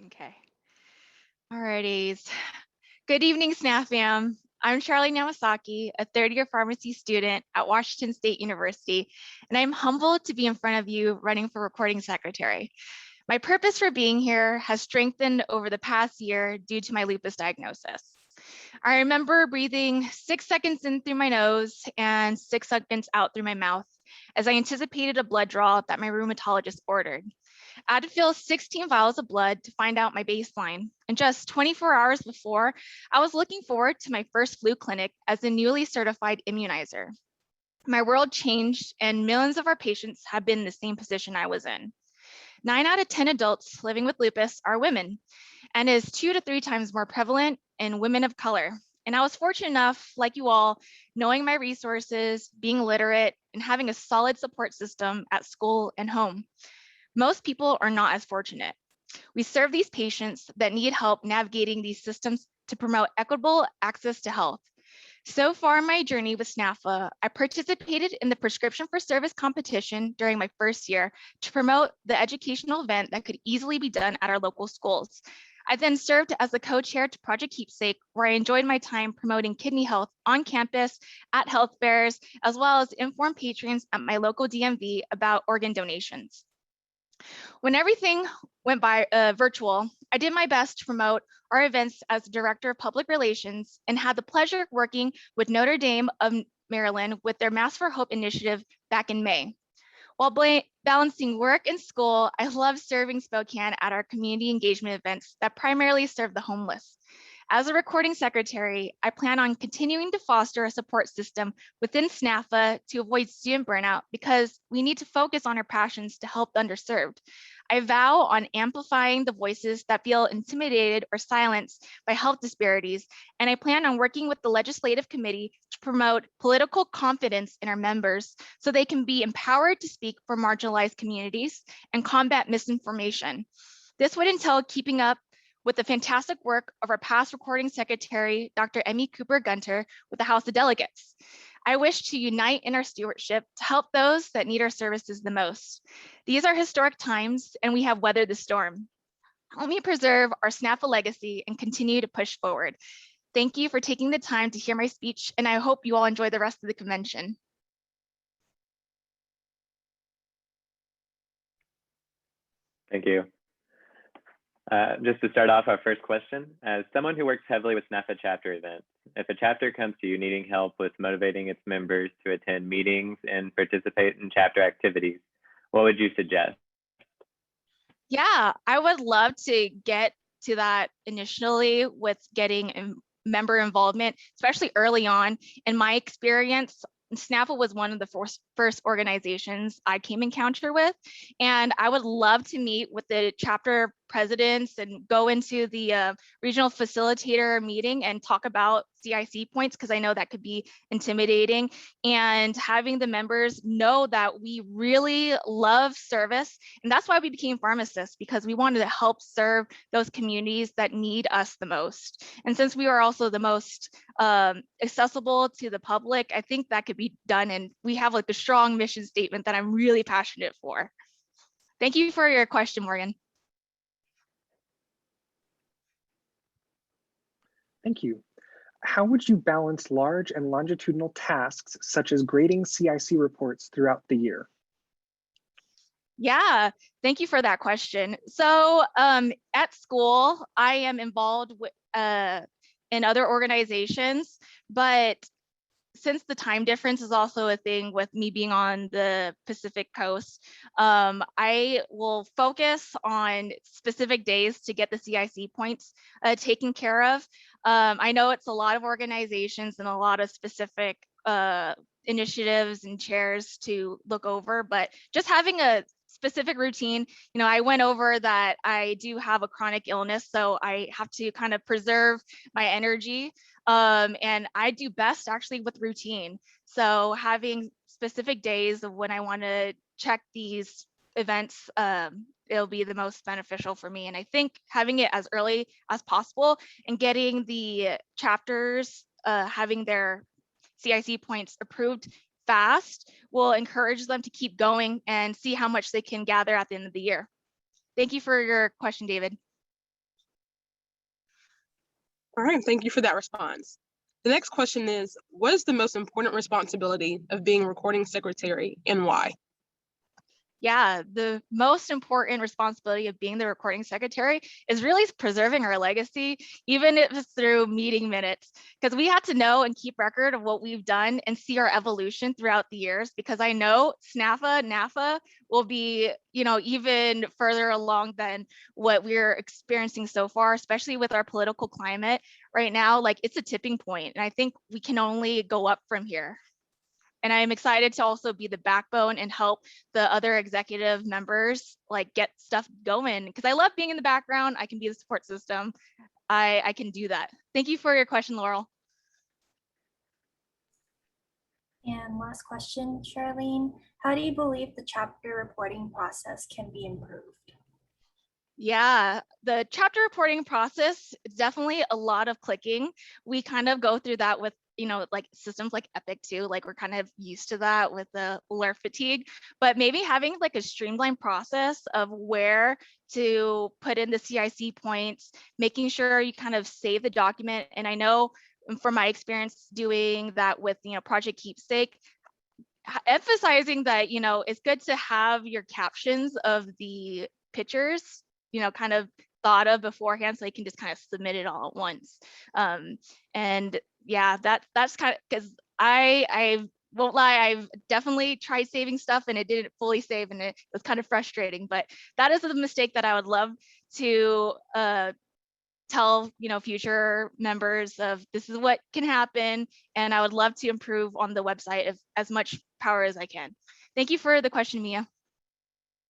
Okay. Alrighties. Good evening, SNAP fam. I'm Charlene Yamasaki, a third-year pharmacy student at Washington State University, and I'm humbled to be in front of you running for recording secretary. My purpose for being here has strengthened over the past year due to my lupus diagnosis. I remember breathing 6 seconds in through my nose and 6 seconds out through my mouth as I anticipated a blood draw that my rheumatologist ordered. I had to fill 16 vials of blood to find out my baseline. And just 24 hours before, I was looking forward to my first flu clinic as a newly certified immunizer. My world changed, and millions of our patients have been in the same position I was in. 9 out of 10 adults living with lupus are women, and is 2 to 3 times more prevalent in women of color. And I was fortunate enough, like you all, knowing my resources, being literate, and having a solid support system at school and home. Most people are not as fortunate. We serve these patients that need help navigating these systems to promote equitable access to health. So far in my journey with SNAFA, I participated in the prescription for service competition during my first year to promote the educational event that could easily be done at our local schools. I then served as the co-chair to Project Keepsake, where I enjoyed my time promoting kidney health on campus, at health fairs, as well as inform patrons at my local DMV about organ donations. When everything went by virtual, I did my best to promote our events as Director of Public Relations and had the pleasure of working with Notre Dame of Maryland with their Mass for Hope initiative back in May. While balancing work and school, I love serving Spokane at our community engagement events that primarily serve the homeless. As a recording secretary, I plan on continuing to foster a support system within SNAFA to avoid student burnout because we need to focus on our passions to help the underserved. I vow on amplifying the voices that feel intimidated or silenced by health disparities, and I plan on working with the legislative committee to promote political confidence in our members so they can be empowered to speak for marginalized communities and combat misinformation. This would entail keeping up with the fantastic work of our past recording secretary, Dr. Emmy Cooper Gunter, with the House of Delegates. I wish to unite in our stewardship to help those that need our services the most. These are historic times, and we have weathered the storm. Help me preserve our SNAFA legacy and continue to push forward. Thank you for taking the time to hear my speech, and I hope you all enjoy the rest of the convention. Thank you. Just to start off, our first question, as someone who works heavily with SNAFA chapter events, if a chapter comes to you needing help with motivating its members to attend meetings and participate in chapter activities, what would you suggest? Yeah, I would love to get to that initially with getting member involvement, especially early on. In my experience, SNAFA was one of the first organizations I came encounter with, and I would love to meet with the chapter presidents and go into the regional facilitator meeting and talk about CIC points, because I know that could be intimidating, and having the members know that we really love service. And that's why we became pharmacists, because we wanted to help serve those communities that need us the most. And since we are also the most accessible to the public, I think that could be done. And we have like a strong mission statement that I'm really passionate for. Thank you for your question, Morgan. Thank you. How would you balance large and longitudinal tasks such as grading CIC reports throughout the year? Yeah, thank you for that question. So at school, I am involved with, in other organizations, but since the time difference is also a thing with me being on the Pacific Coast, I will focus on specific days to get the CIC points taken care of. I know it's a lot of organizations and a lot of specific initiatives and chairs to look over, but just having a specific routine. You know, I went over that I do have a chronic illness, so I have to kind of preserve my energy. And I do best actually with routine. So having specific days of when I want to check these events, it'll be the most beneficial for me. And I think having it as early as possible and getting the chapters having their CIC points approved fast will encourage them to keep going and see how much they can gather at the end of the year. Thank you for your question, David. All right, thank you for that response. The next question is, what is the most important responsibility of being recording secretary and why? Yeah, the most important responsibility of being the recording secretary is really preserving our legacy, even if it's through meeting minutes, because we had to know and keep record of what we've done and see our evolution throughout the years, because I know NAFA will be, even further along than what we're experiencing so far, especially with our political climate right now. Like, it's a tipping point, and I think we can only go up from here. And I'm excited to also be the backbone and help the other executive members like get stuff going, because I love being in the background. I can be the support system. I can do that. Thank you for your question, Laurel. And last question, Charlene, how do you believe the chapter reporting process can be improved? Yeah, the chapter reporting process is definitely a lot of clicking. We kind of go through that with like systems like Epic too, like we're kind of used to that with the alert fatigue, but maybe having like a streamlined process of where to put in the CIC points, making sure you kind of save the document. And I know from my experience doing that with, Project Keepsake, emphasizing that, it's good to have your captions of the pictures, kind of thought of beforehand, so you can just kind of submit it all at once. And yeah, that's kind of, because I won't lie, I've definitely tried saving stuff and it didn't fully save, and it was kind of frustrating. But that is a mistake that I would love to tell future members of, this is what can happen, and I would love to improve on the website as much power as I can. Thank you for the question, Mia.